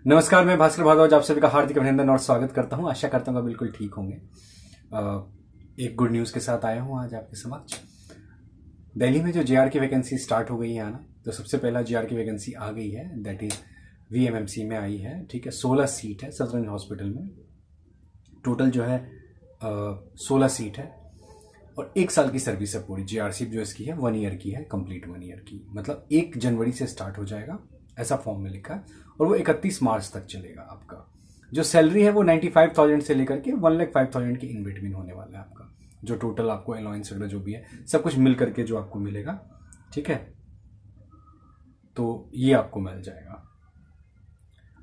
नमस्कार, मैं भास्कर भारद्वाज आप सभी का हार्दिक अभिनंदन और स्वागत करता हूं। आशा करता हूं कि बिल्कुल ठीक होंगे। एक गुड न्यूज़ के साथ आया हूं आज आपके समक्ष। दिल्ली में जो जेआर की वैकेंसी स्टार्ट हो गई है आना, तो सबसे पहला जेआर की वैकेंसी आ गई है, दैट इज वीएमएमसी में आई है। ठीक है, 16 सीट है सदरन हॉस्पिटल में। टोटल जो है 16 सीट है और 1 साल की सर्विस है पूरी। जेआरशिप जो इसकी है 1 ईयर की है, कंप्लीट 1 ईयर की, मतलब 1 जनवरी से स्टार्ट हो जाएगा, ऐसा फॉर्म में लिखा है। और वो 31 मार्च तक चलेगा। आपका जो सैलरी है वो 95,000 से लेकर के 1,05,000 के इन बिटवीन होने वाला है आपका। जो टोटल आपको अलाउंस वगैरह जो भी है सब कुछ मिल करके जो आपको मिलेगा, ठीक है, तो ये आपको मिल जाएगा।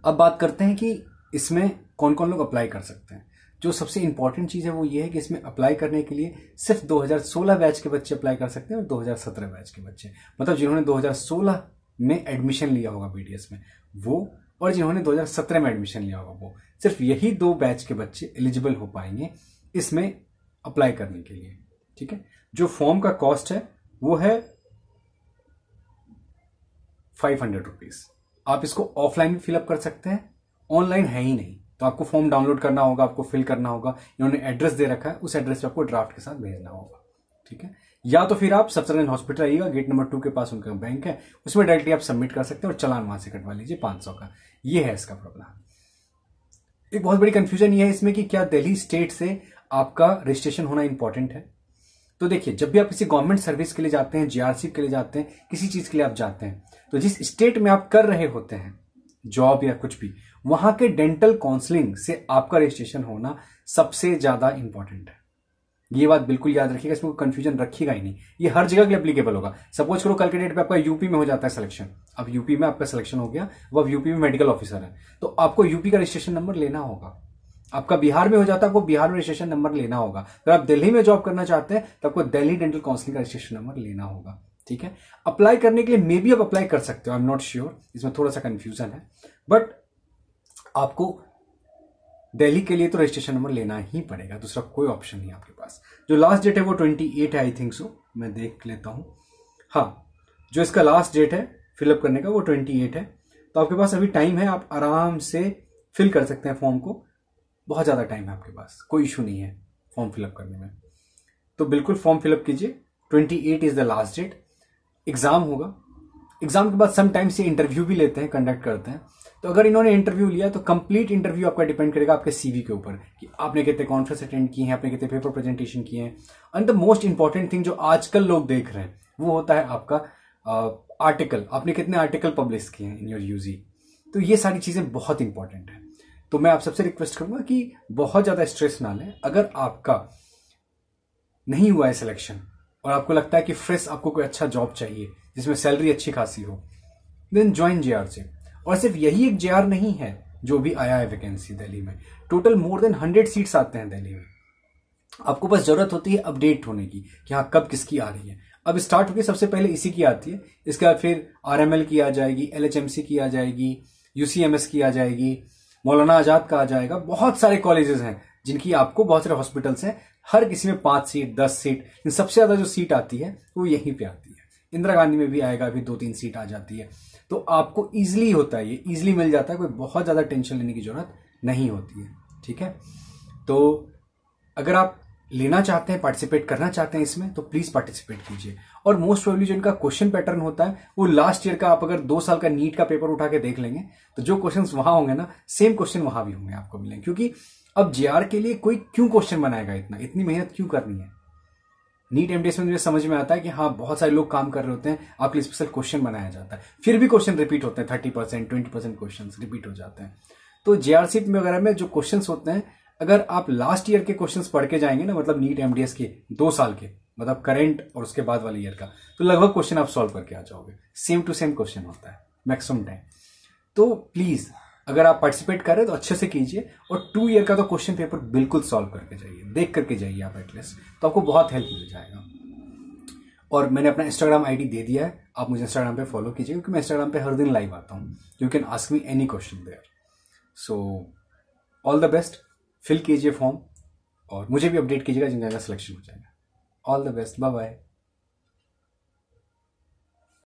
अब बात करते हैं कि इसमें कौन कौन लोग अप्लाई कर सकते हैं। जो सबसे इंपॉर्टेंट चीज है वो ये है कि इसमें अप्लाई करने के लिए सिर्फ 2016 बैच के बच्चे अप्लाई कर सकते हैं और 2017 बैच के बच्चे, मतलब जिन्होंने 2016 में एडमिशन लिया होगा बीडीएस में वो, और जिन्होंने 2017 में एडमिशन लिया होगा वो, सिर्फ यही 2 बैच के बच्चे एलिजिबल हो पाएंगे इसमें अप्लाई करने के लिए। ठीक है, जो फॉर्म का कॉस्ट है वो है 500 रुपीज। आप इसको ऑफलाइन भी फिलअप कर सकते हैं, ऑनलाइन है ही नहीं, तो आपको फॉर्म डाउनलोड करना होगा, आपको फिल करना होगा। इन्होंने एड्रेस दे रखा है, उस एड्रेस पे आपको ड्राफ्ट के साथ भेजना होगा। ठीक है, या तो फिर आप सफदरजंग हॉस्पिटल आइएगा, गेट नंबर 2 के पास उनका बैंक है, उसमें डायरेक्टली आप सबमिट कर सकते हैं और चालान वहां से कटवा लीजिए 500 का। ये है इसका प्रॉब्लम। एक बहुत बड़ी कंफ्यूजन ये है इसमें कि क्या दिल्ली स्टेट से आपका रजिस्ट्रेशन होना इंपॉर्टेंट है। तो देखिए, जब भी आप किसी गवर्नमेंट सर्विस के लिए जाते हैं, जीआरसी के लिए जाते हैं, किसी चीज के लिए आप जाते हैं, तो जिस स्टेट में आप कर रहे होते हैं जॉब या कुछ भी, वहां के डेंटल काउंसलिंग से आपका रजिस्ट्रेशन होना सबसे ज्यादा इंपॉर्टेंट है। ये बात बिल्कुल याद रखिएगा, इसमें कोई कंफ्यूजन रखिएगा ही नहीं। ये हर जगह के लिए एप्लीकेबल होगा। सपोज करो कल के डेट पे आपका यूपी में हो जाता है सिलेक्शन, अब यूपी में आपका सिलेक्शन हो गया, वो अब यूपी में मेडिकल ऑफिसर है, तो आपको यूपी का रजिस्ट्रेशन नंबर लेना होगा। आपका बिहार में हो जाता है, आपको बिहार में रजिस्ट्रेशन नंबर लेना होगा। अगर आप दिल्ली में जॉब करना चाहते हैं तो आपको दिल्ली डेंटल काउंसलिंग का रजिस्ट्रेशन नंबर लेना होगा। ठीक है, अप्लाई करने के लिए मे बी आप अप्लाई कर सकते हो, आई एम नॉट श्योर, इसमें थोड़ा सा कंफ्यूजन है, बट आपको दिल्ली के लिए तो रजिस्ट्रेशन नंबर लेना ही पड़ेगा, दूसरा कोई ऑप्शन नहीं आपके पास। जो लास्ट डेट है वो 28 है, आई थिंक सो, मैं देख लेता हूं। हाँ, जो इसका लास्ट डेट है फिलअप करने का वो 28 है, तो आपके पास अभी टाइम है, आप आराम से फिल कर सकते हैं फॉर्म को। बहुत ज्यादा टाइम है आपके पास, कोई इशू नहीं है फॉर्म फिलअप करने में, तो बिल्कुल फॉर्म फिलअप कीजिए। 28 is the last date. Exam होगा, एग्जाम के बाद समटाइम्स ये इंटरव्यू भी लेते हैं, कंडक्ट करते हैं। तो अगर इन्होंने इंटरव्यू लिया तो कंप्लीट इंटरव्यू आपका डिपेंड करेगा आपके सीवी के ऊपर कि आपने कितने कॉन्फ्रेंस अटेंड किए हैं, आपने कितने पेपर प्रेजेंटेशन किए हैं। And the most important thing जो आजकल लोग देख रहे हैं वो होता है आपका आर्टिकल, आपने कितने आर्टिकल पब्लिश किए हैं इन योर यूजी। तो ये सारी चीजें बहुत इंपॉर्टेंट है। तो मैं आप सबसे रिक्वेस्ट करूंगा कि बहुत ज्यादा स्ट्रेस ना लें। अगर आपका नहीं हुआ है सिलेक्शन और आपको लगता है कि फ्रेश आपको कोई अच्छा जॉब चाहिए जिसमें सैलरी अच्छी खासी हो, देन ज्वाइन जेआर से। और सिर्फ यही एक जेआर नहीं है जो भी आया है वैकेंसी दिल्ली में, टोटल मोर देन 100 सीट्स आते हैं दिल्ली में। आपको बस जरूरत होती है अपडेट होने की कि हाँ कब किसकी आ रही है। अब स्टार्ट होगी, सबसे पहले इसी की आती है, इसके बाद फिर आरएमएल की आ जाएगी, एलएचएमसी की आ जाएगी, यूसीएमएस की आ जाएगी, मौलाना आजाद का आ जाएगा। बहुत सारे कॉलेजेस हैं जिनकी आपको, बहुत सारे हॉस्पिटल्स हैं, हर किसी में 5 सीट 10 सीट, इन सबसे ज्यादा जो सीट आती है वो यहीं पे आती है। इंदिरा गांधी में भी आएगा, अभी 2-3 सीट आ जाती है। तो आपको इजिली होता है, ये इजिली मिल जाता है, कोई बहुत ज्यादा टेंशन लेने की जरूरत नहीं होती है। ठीक है, तो अगर आप लेना चाहते हैं, पार्टिसिपेट करना चाहते हैं इसमें, तो प्लीज पार्टिसिपेट कीजिए। और मोस्ट प्रोबेबली जो इनका क्वेश्चन पैटर्न होता है वो लास्ट ईयर का, आप अगर 2 साल का नीट का पेपर उठा के देख लेंगे तो जो क्वेश्चन वहां होंगे ना, सेम क्वेश्चन वहां भी होंगे, आपको मिलेंगे। क्योंकि अब जेआर के लिए कोई क्यों क्वेश्चन बनाएगा, इतनी मेहनत क्यों करनी है। नीट एमडीएस में मुझे समझ में आता है कि हाँ बहुत सारे लोग काम कर रहे होते हैं, आपके लिए स्पेशल क्वेश्चन बनाया जाता है, फिर भी क्वेश्चन रिपीट होते हैं, 30% 20% क्वेश्चन रिपीट हो जाते हैं। तो जेआरसी में वगैरह में जो क्वेश्चन होते हैं, अगर आप लास्ट ईयर के क्वेश्चन पढ़ के जाएंगे ना, मतलब नीट एमडीएस के 2 साल के, मतलब करंट और उसके बाद वाले ईयर का, तो लगभग क्वेश्चन आप सॉल्व करके आ जाओगे। सेम टू सेम क्वेश्चन होता है मैक्सिमम टाइम। तो प्लीज अगर आप पार्टिसिपेट कर रहे हैं तो अच्छे से कीजिए, और 2 ईयर का तो क्वेश्चन पेपर बिल्कुल सॉल्व करके जाइए, देख करके जाइए आप एटलीस्ट, तो आपको बहुत हेल्प मिल जाएगा। और मैंने अपना इंस्टाग्राम आईडी दे दिया है, आप मुझे इंस्टाग्राम पे फॉलो कीजिए, क्योंकि मैं इंस्टाग्राम पे हर दिन लाइव आता हूँ। You can ask me any question there. So all the best, fill कीजिए फॉर्म और मुझे भी अपडेट कीजिएगा जिन जगह सिलेक्शन हो जाएगा। All the best, bye bye.